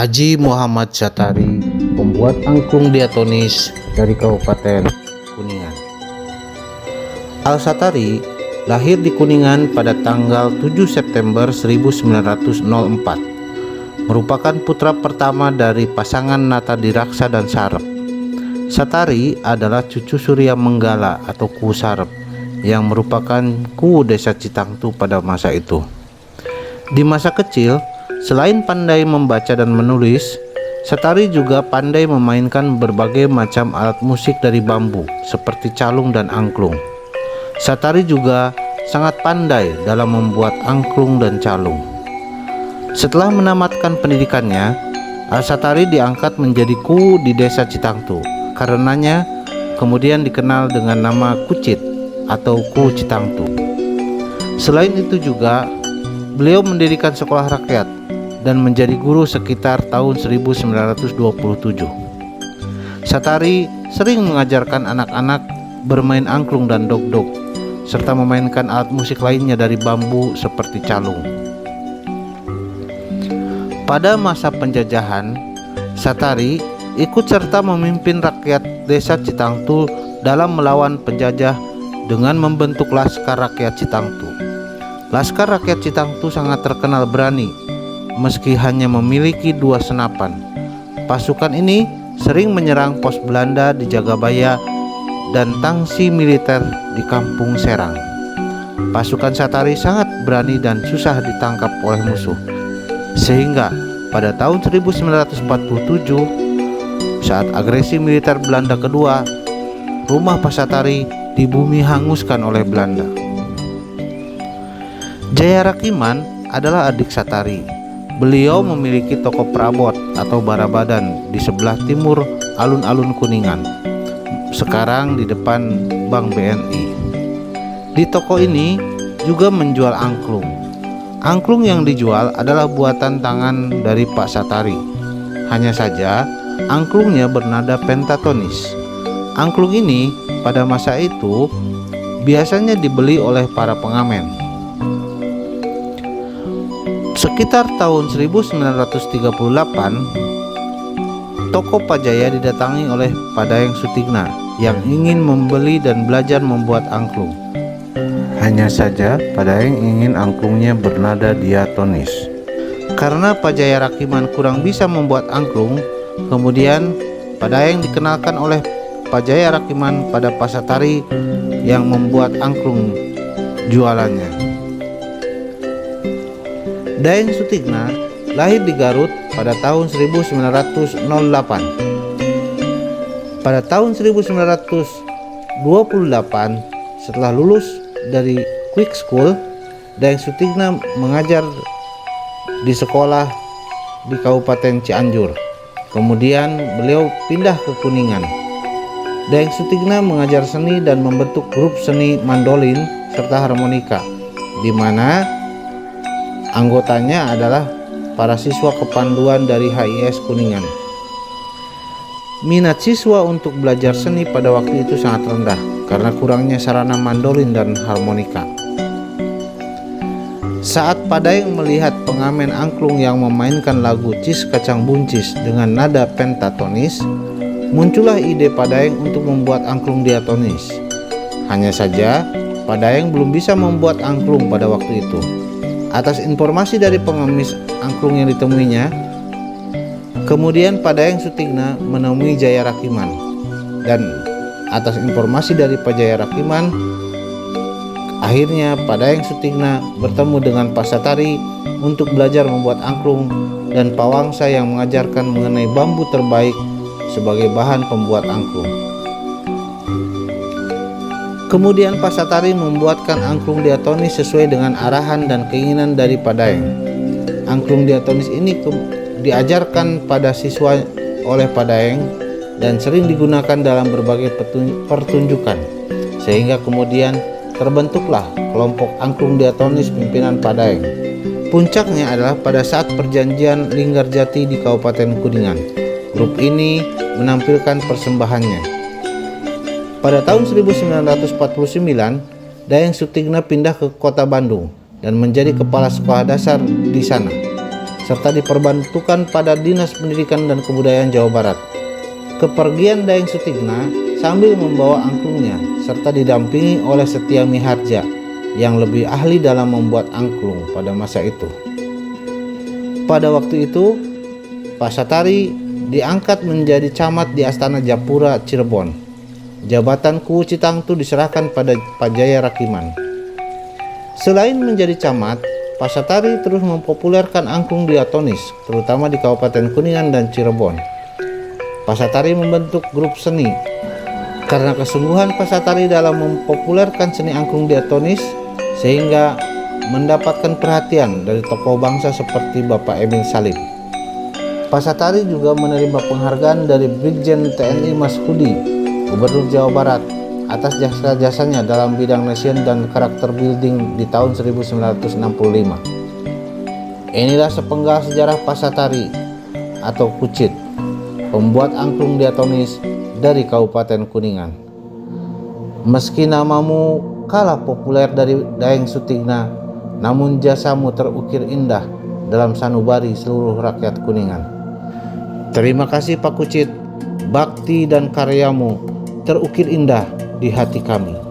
Haji Muhammad Satari, pembuat angklung diatonis dari Kabupaten Kuningan. Al-Satari lahir di Kuningan pada tanggal 7 September 1904. Merupakan putra pertama dari pasangan Nata Diraksa dan Sarep. Satari adalah cucu Surya Menggala atau Ku Sarep yang merupakan Ku Desa Citangtu pada masa itu. Di masa kecil, selain pandai membaca dan menulis, Satari juga pandai memainkan berbagai macam alat musik dari bambu seperti calung dan angklung. Satari juga sangat pandai dalam membuat angklung dan calung. Setelah menamatkan pendidikannya, Al-Satari diangkat menjadi Ku di Desa Citangtu. Karenanya kemudian dikenal dengan nama Kucit atau Ku Citangtu. Selain itu juga beliau mendirikan sekolah rakyat dan menjadi guru sekitar tahun 1927. Satari sering mengajarkan anak-anak bermain angklung dan dogdog, serta memainkan alat musik lainnya dari bambu seperti calung. Pada masa penjajahan, Satari ikut serta memimpin rakyat Desa Citangtu dalam melawan penjajah dengan membentuk Laskar Rakyat Citangtu. Laskar Rakyat Citangtu sangat terkenal berani, meski hanya memiliki 2 senapan. Pasukan ini sering menyerang pos Belanda di Jagabaya dan tangsi militer di Kampung Serang. Pasukan Satari sangat berani dan susah ditangkap oleh musuh. Sehingga pada tahun 1947, saat agresi militer Belanda kedua, rumah Pak Satari dibumi hanguskan oleh Belanda. Jaya Rakiman adalah adik Satari. Beliau memiliki toko perabot atau barabadan di sebelah timur alun-alun Kuningan, sekarang di depan Bank BNI. Di toko ini juga menjual angklung. Angklung yang dijual adalah buatan tangan dari Pak Satari. Hanya saja angklungnya bernada pentatonis. Angklung ini pada masa itu biasanya dibeli oleh para pengamen. Sekitar tahun 1938, toko Pajaya didatangi oleh Padayeng Sutigna yang ingin membeli dan belajar membuat angklung. Hanya saja Padayeng ingin angklungnya bernada diatonis. Karena Pajaya Rakiman kurang bisa membuat angklung, kemudian Padayeng dikenalkan oleh Pajaya Rakiman pada Pak Satari yang membuat angklung jualannya. Dayeng Sutigna lahir di Garut pada tahun 1908. Pada tahun 1928, setelah lulus dari Quick School, Dayeng Sutigna mengajar di sekolah di Kabupaten Cianjur. Kemudian beliau pindah ke Kuningan. Dayeng Sutigna mengajar seni dan membentuk grup seni mandolin serta harmonika, di mana anggotanya adalah para siswa kepanduan dari HIS Kuningan. Minat siswa untuk belajar seni pada waktu itu sangat rendah karena kurangnya sarana mandolin dan harmonika. Saat Padayeng melihat pengamen angklung yang memainkan lagu Cis Kacang Buncis dengan nada pentatonis, muncullah ide Padayeng untuk membuat angklung diatonis. Hanya saja Padayeng belum bisa membuat angklung pada waktu itu. Atas informasi dari pengemis angklung yang ditemuinya, kemudian Padayeng Sutigna menemui Jaya Rakiman, dan atas informasi dari Pak Jaya Rakiman, akhirnya Padayeng Sutigna bertemu dengan Pak Satari untuk belajar membuat angklung dan Pak Wangsa yang mengajarkan mengenai bambu terbaik sebagai bahan pembuat angklung. Kemudian Pak Satari membuatkan angklung diatonis sesuai dengan arahan dan keinginan dari Padayeng. Angklung diatonis ini diajarkan pada siswa oleh Padayeng dan sering digunakan dalam berbagai pertunjukan, sehingga kemudian terbentuklah kelompok angklung diatonis pimpinan Padayeng. Puncaknya adalah pada saat perjanjian Linggarjati di Kabupaten Kuningan. Grup ini menampilkan persembahannya. Pada tahun 1949, Dayeng Sutigna pindah ke kota Bandung dan menjadi kepala sekolah dasar di sana. serta diperbantukan pada Dinas Pendidikan dan Kebudayaan Jawa Barat. Kepergian Daeng Sutigna sambil membawa angklungnya serta didampingi oleh Setia Miharja yang lebih ahli dalam membuat angklung pada masa itu. Pada waktu itu, Pak Satari diangkat menjadi camat di Astana Japura, Cirebon. Jabatan Kuwu Citangtu diserahkan pada Pak Jaya Rakiman. Selain menjadi camat, Pak Satari terus mempopulerkan angklung diatonis, terutama di Kabupaten Kuningan dan Cirebon. Pak Satari membentuk grup seni. Karena kesungguhan Pak Satari dalam mempopulerkan seni angklung diatonis, sehingga mendapatkan perhatian dari tokoh bangsa seperti Bapak Emil Salim. Pak Satari juga menerima penghargaan dari Brigjen TNI Masudi, Gubernur Jawa Barat, atas jasa-jasanya dalam bidang nation dan karakter building di tahun 1965. Inilah sepenggal sejarah Pak Satari atau Kucit, pembuat angklung diatonis dari Kabupaten Kuningan. Meski namamu kalah populer dari Daeng Sutigna, namun jasamu terukir indah dalam sanubari seluruh rakyat Kuningan. Terima kasih Pak Kucit, bakti dan karyamu terukir indah di hati kami.